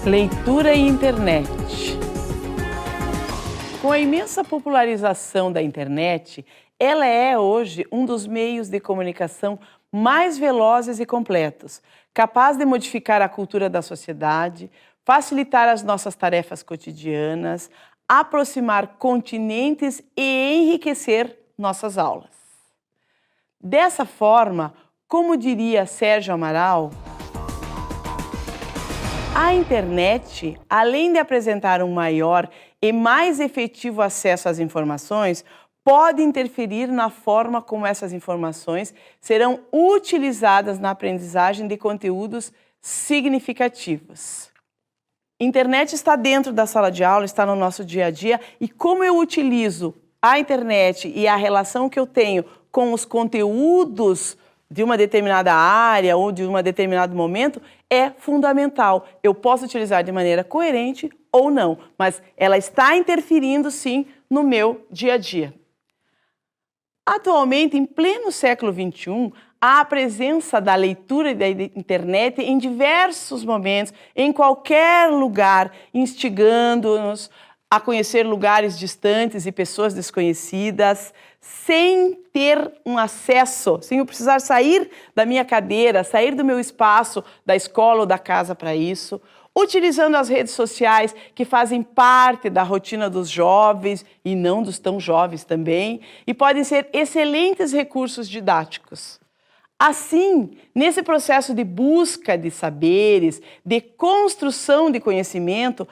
Leitura e internet. Com a imensa popularização da internet, ela é hoje um dos meios de comunicação mais velozes e completos, capaz de modificar a cultura da sociedade, facilitar as nossas tarefas cotidianas, aproximar continentes e enriquecer nossas aulas. Dessa forma, como diria Sérgio Amaral, a internet, além de apresentar um maior e mais efetivo acesso às informações, pode interferir na forma como essas informações serão utilizadas na aprendizagem de conteúdos significativos. Internet está dentro da sala de aula, está no nosso dia a dia, e como eu utilizo a internet e a relação que eu tenho com os conteúdos de uma determinada área ou de um determinado momento é fundamental. Eu posso utilizar de maneira coerente ou não, mas ela está interferindo sim no meu dia a dia. Atualmente, em pleno século XXI, há a presença da leitura e da internet em diversos momentos, em qualquer lugar, instigando-nos a conhecer lugares distantes e pessoas desconhecidas, sem ter um acesso, sem eu precisar sair da minha cadeira, sair do meu espaço, da escola ou da casa para isso, utilizando as redes sociais que fazem parte da rotina dos jovens e não dos tão jovens também, e podem ser excelentes recursos didáticos. Assim, nesse processo de busca de saberes, de construção de conhecimento,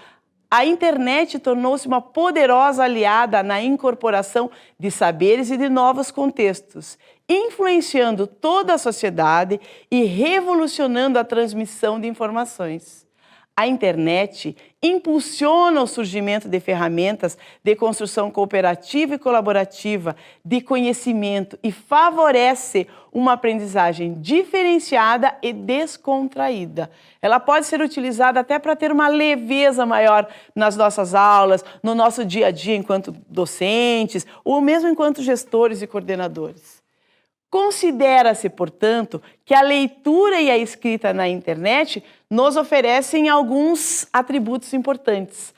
a internet tornou-se uma poderosa aliada na incorporação de saberes e de novos contextos, influenciando toda a sociedade e revolucionando a transmissão de informações. A internet impulsiona o surgimento de ferramentas de construção cooperativa e colaborativa, de conhecimento e favorece uma aprendizagem diferenciada e descontraída. Ela pode ser utilizada até para ter uma leveza maior nas nossas aulas, no nosso dia a dia enquanto docentes ou mesmo enquanto gestores e coordenadores. Considera-se, portanto, que a leitura e a escrita na internet nos oferecem alguns atributos importantes.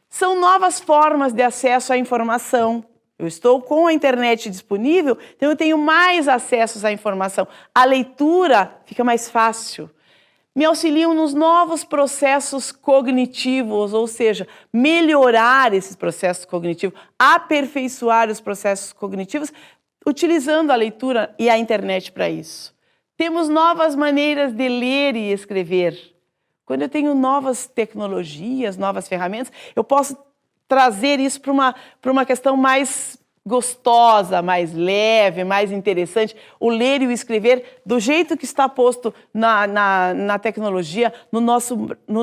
São novas formas de acesso à informação. Eu estou com a internet disponível, então eu tenho mais acessos à informação. A leitura fica mais fácil. Me auxiliam nos novos processos cognitivos, ou seja, melhorar esses processos cognitivos, aperfeiçoar os processos cognitivos, utilizando a leitura e a internet para isso. Temos novas maneiras de ler e escrever. Quando eu tenho novas tecnologias, novas ferramentas, eu posso trazer isso para uma questão mais gostosa, mais leve, mais interessante. O ler e o escrever do jeito que está posto na tecnologia, no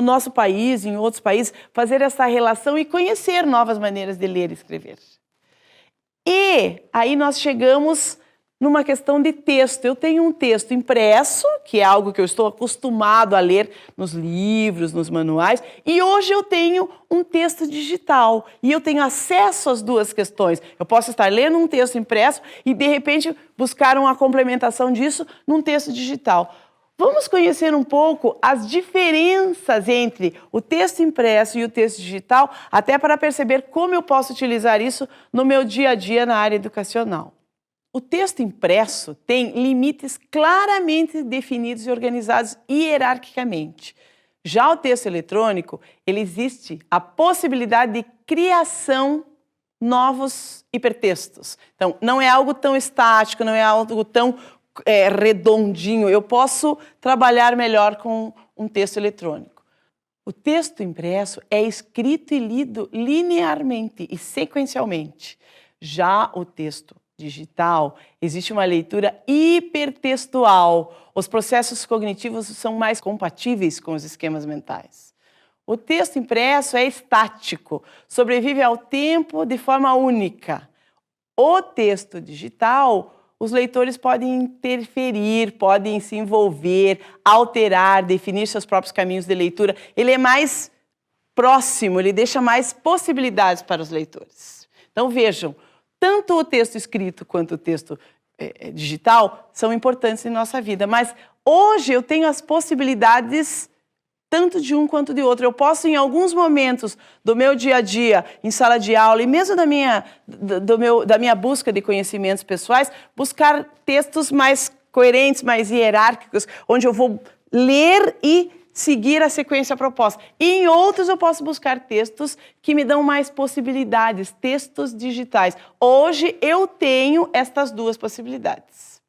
nosso país, em outros países, fazer essa relação e conhecer novas maneiras de ler e escrever. E aí nós chegamos numa questão de texto. Eu tenho um texto impresso, que é algo que eu estou acostumado a ler nos livros, nos manuais, e hoje eu tenho um texto digital e eu tenho acesso às duas questões. Eu posso estar lendo um texto impresso e, de repente, buscar uma complementação disso num texto digital. Vamos conhecer um pouco as diferenças entre o texto impresso e o texto digital, até para perceber como eu posso utilizar isso no meu dia a dia na área educacional. O texto impresso tem limites claramente definidos e organizados hierarquicamente. Já o texto eletrônico, ele existe a possibilidade de criação novos hipertextos. Então, não é algo tão estático, não é algo tão redondinho. Eu posso trabalhar melhor com um texto eletrônico. O texto impresso é escrito e lido linearmente e sequencialmente. Já o texto digital, existe uma leitura hipertextual. Os processos cognitivos são mais compatíveis com os esquemas mentais. O texto impresso é estático, sobrevive ao tempo de forma única. O texto digital, os leitores podem interferir, podem se envolver, alterar, definir seus próprios caminhos de leitura. Ele é mais próximo, ele deixa mais possibilidades para os leitores. Então vejam, tanto o texto escrito quanto o texto digital são importantes em nossa vida, mas hoje eu tenho as possibilidades tanto de um quanto de outro. Eu posso, em alguns momentos do meu dia a dia, em sala de aula, e mesmo da minha busca de conhecimentos pessoais, buscar textos mais coerentes, mais hierárquicos, onde eu vou ler e seguir a sequência proposta. E em outros eu posso buscar textos que me dão mais possibilidades, textos digitais. Hoje eu tenho estas duas possibilidades.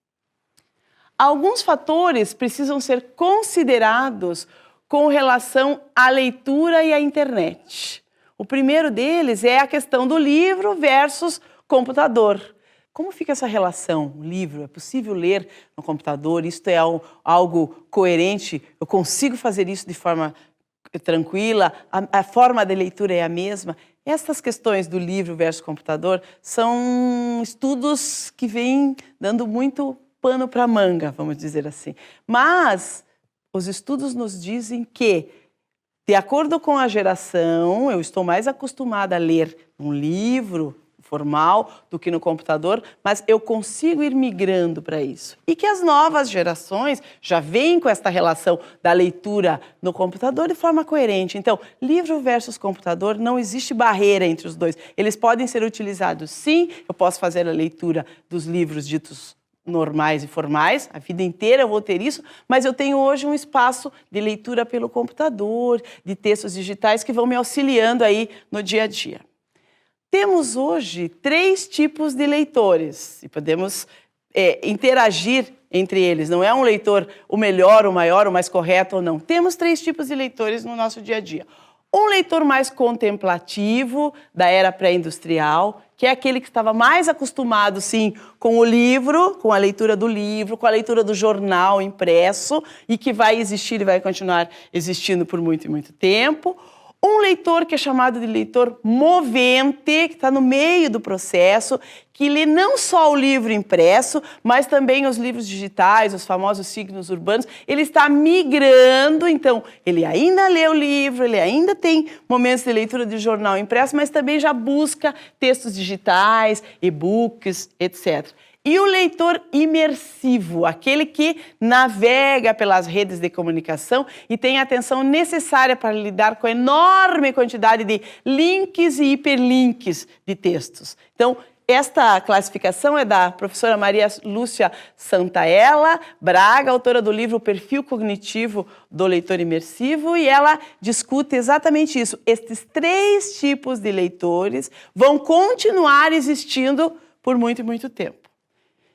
Alguns fatores precisam ser considerados com relação à leitura e à internet. O primeiro deles é a questão do livro versus computador. Como fica essa relação? O livro, é possível ler no computador? Isto é algo coerente? Eu consigo fazer isso de forma tranquila? A forma de leitura é a mesma? Essas questões do livro versus computador são estudos que vêm dando muito pano para manga, vamos dizer assim. Mas os estudos nos dizem que, de acordo com a geração, eu estou mais acostumada a ler um livro formal do que no computador, mas eu consigo ir migrando para isso. E que as novas gerações já vêm com esta relação da leitura no computador de forma coerente. Então, livro versus computador, não existe barreira entre os dois. Eles podem ser utilizados, sim. Eu posso fazer a leitura dos livros ditos normais e formais, a vida inteira eu vou ter isso, mas eu tenho hoje um espaço de leitura pelo computador, de textos digitais que vão me auxiliando aí no dia a dia. Temos hoje 3 tipos de leitores e podemos interagir entre eles. Não é um leitor o melhor, o maior, o mais correto ou não. Temos 3 tipos de leitores no nosso dia a dia. Um leitor mais contemplativo, da era pré-industrial, que é aquele que estava mais acostumado, sim, com o livro, com a leitura do livro, com a leitura do jornal impresso e que vai existir e vai continuar existindo por muito e muito tempo. Um leitor que é chamado de leitor movente, que está no meio do processo, que lê não só o livro impresso, mas também os livros digitais, os famosos signos urbanos. Ele está migrando, então ele ainda lê o livro, ele ainda tem momentos de leitura de jornal impresso, mas também já busca textos digitais, e-books, etc. E o leitor imersivo, aquele que navega pelas redes de comunicação e tem a atenção necessária para lidar com a enorme quantidade de links e hiperlinks de textos. Então, esta classificação é da professora Maria Lúcia Santaella Braga, autora do livro O Perfil Cognitivo do Leitor Imersivo, e ela discute exatamente isso. Estes 3 tipos de leitores vão continuar existindo por muito e muito tempo.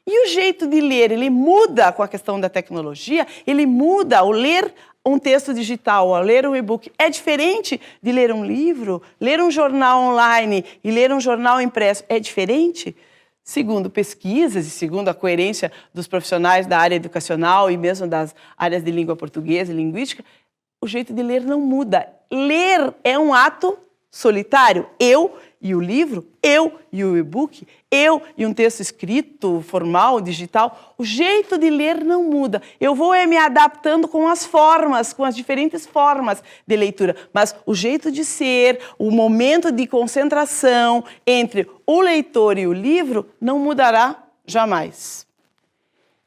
E o jeito de ler, ele muda com a questão da tecnologia, ele muda ao ler um texto digital, ao ler um e-book. É diferente de ler um livro, ler um jornal online e ler um jornal impresso. É diferente? Segundo pesquisas e segundo a coerência dos profissionais da área educacional e mesmo das áreas de língua portuguesa e linguística, o jeito de ler não muda. Ler é um ato solitário. Eu e o livro, eu e o e-book, eu e um texto escrito, formal, digital, o jeito de ler não muda. Eu vou me adaptando com as formas, com as diferentes formas de leitura, mas o jeito de ser, o momento de concentração entre o leitor e o livro não mudará jamais.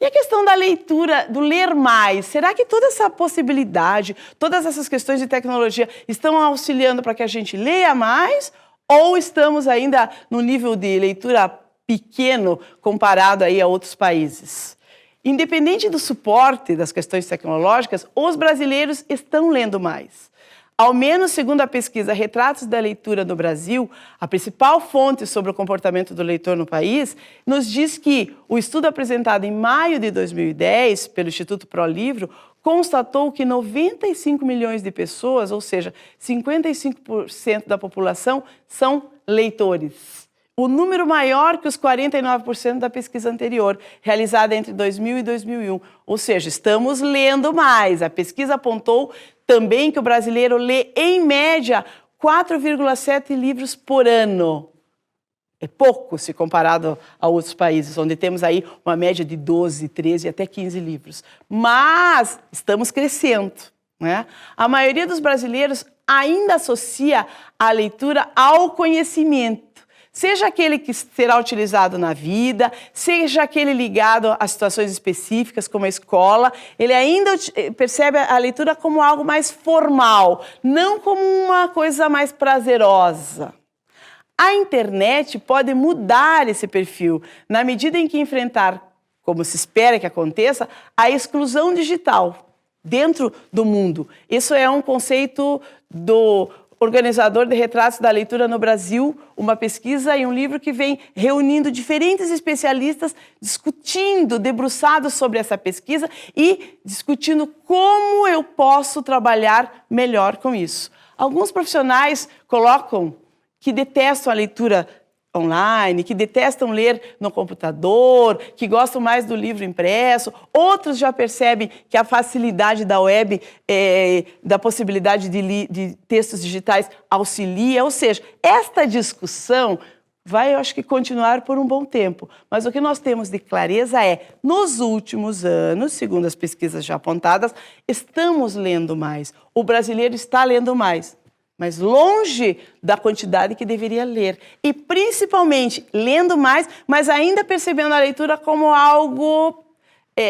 E a questão da leitura, do ler mais, será que toda essa possibilidade, todas essas questões de tecnologia estão auxiliando para que a gente leia mais? Ou estamos ainda no nível de leitura pequeno comparado aí a outros países? Independente do suporte das questões tecnológicas, os brasileiros estão lendo mais. Ao menos, segundo a pesquisa Retratos da Leitura no Brasil, a principal fonte sobre o comportamento do leitor no país, nos diz que o estudo apresentado em maio de 2010 pelo Instituto ProLivro constatou que 95 milhões de pessoas, ou seja, 55% da população, são leitores. O número maior que os 49% da pesquisa anterior, realizada entre 2000 e 2001. Ou seja, estamos lendo mais. A pesquisa apontou também que o brasileiro lê, em média, 4,7 livros por ano. É pouco se comparado a outros países, onde temos aí uma média de 12, 13, até 15 livros. Mas estamos crescendo, né? A maioria dos brasileiros ainda associa a leitura ao conhecimento. Seja aquele que será utilizado na vida, seja aquele ligado a situações específicas, como a escola, ele ainda percebe a leitura como algo mais formal, não como uma coisa mais prazerosa. A internet pode mudar esse perfil, na medida em que enfrentar, como se espera que aconteça, a exclusão digital dentro do mundo. Isso é um conceito do organizador de retratos da leitura no Brasil, uma pesquisa e um livro que vem reunindo diferentes especialistas, discutindo, debruçados sobre essa pesquisa e discutindo como eu posso trabalhar melhor com isso. Alguns profissionais colocam que detestam a leitura online, que detestam ler no computador, que gostam mais do livro impresso. Outros já percebem que a facilidade da web, da possibilidade de textos digitais auxilia. Ou seja, esta discussão vai, eu acho que, continuar por um bom tempo. Mas o que nós temos de clareza é, nos últimos anos, segundo as pesquisas já apontadas, estamos lendo mais. O brasileiro está lendo mais, mas longe da quantidade que deveria ler. E, principalmente, lendo mais, mas ainda percebendo a leitura como algo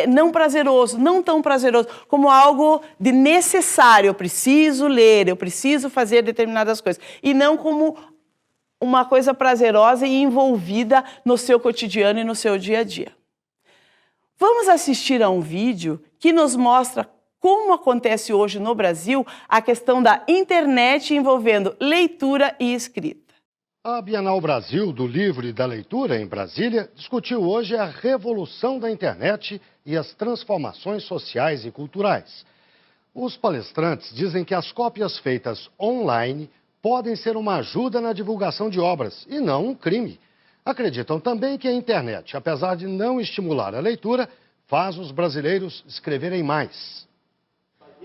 não prazeroso, não tão prazeroso, como algo de necessário. Eu preciso ler, eu preciso fazer determinadas coisas. E não como uma coisa prazerosa e envolvida no seu cotidiano e no seu dia a dia. Vamos assistir a um vídeo que nos mostra como acontece hoje no Brasil a questão da internet envolvendo leitura e escrita. A Bienal Brasil do Livro e da Leitura, em Brasília, discutiu hoje a revolução da internet e as transformações sociais e culturais. Os palestrantes dizem que as cópias feitas online podem ser uma ajuda na divulgação de obras e não um crime. Acreditam também que a internet, apesar de não estimular a leitura, faz os brasileiros escreverem mais.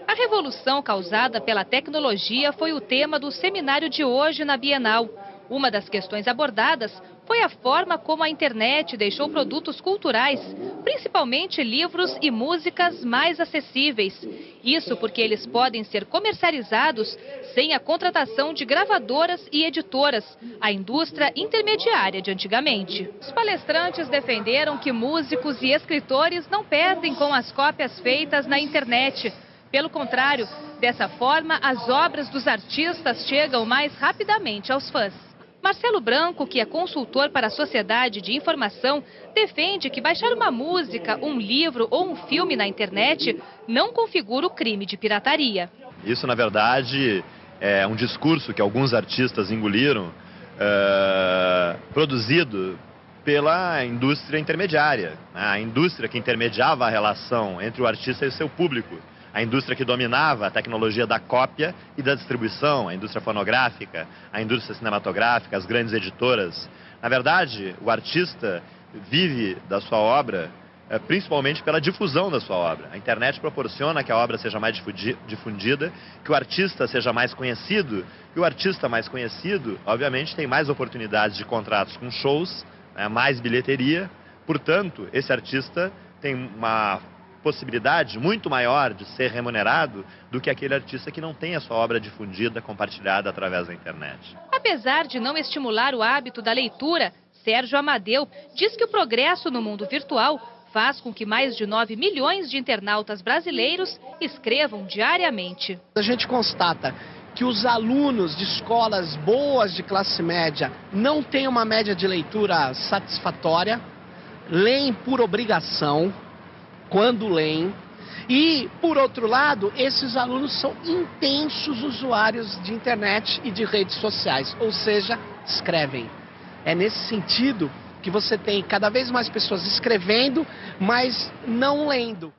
A revolução causada pela tecnologia foi o tema do seminário de hoje na Bienal. Uma das questões abordadas foi a forma como a internet deixou produtos culturais, principalmente livros e músicas, mais acessíveis. Isso porque eles podem ser comercializados sem a contratação de gravadoras e editoras, a indústria intermediária de antigamente. Os palestrantes defenderam que músicos e escritores não perdem com as cópias feitas na internet. Pelo contrário, dessa forma, as obras dos artistas chegam mais rapidamente aos fãs. Marcelo Branco, que é consultor para a Sociedade de Informação, defende que baixar uma música, um livro ou um filme na internet não configura o crime de pirataria. Isso, na verdade, é um discurso que alguns artistas engoliram, produzido pela indústria intermediária, a indústria que intermediava a relação entre o artista e o seu público. A indústria que dominava a tecnologia da cópia e da distribuição, a indústria fonográfica, a indústria cinematográfica, as grandes editoras. Na verdade, o artista vive da sua obra principalmente pela difusão da sua obra. A internet proporciona que a obra seja mais difundida, que o artista seja mais conhecido, e o artista mais conhecido, obviamente, tem mais oportunidades de contratos com shows, mais bilheteria. Portanto, esse artista tem uma possibilidade muito maior de ser remunerado do que aquele artista que não tem a sua obra difundida, compartilhada através da internet. Apesar de não estimular o hábito da leitura, Sérgio Amadeu diz que o progresso no mundo virtual faz com que mais de 9 milhões de internautas brasileiros escrevam diariamente. A gente constata que os alunos de escolas boas de classe média não têm uma média de leitura satisfatória, leem por obrigação, quando leem, e, por outro lado, esses alunos são intensos usuários de internet e de redes sociais, ou seja, escrevem. É nesse sentido que você tem cada vez mais pessoas escrevendo, mas não lendo.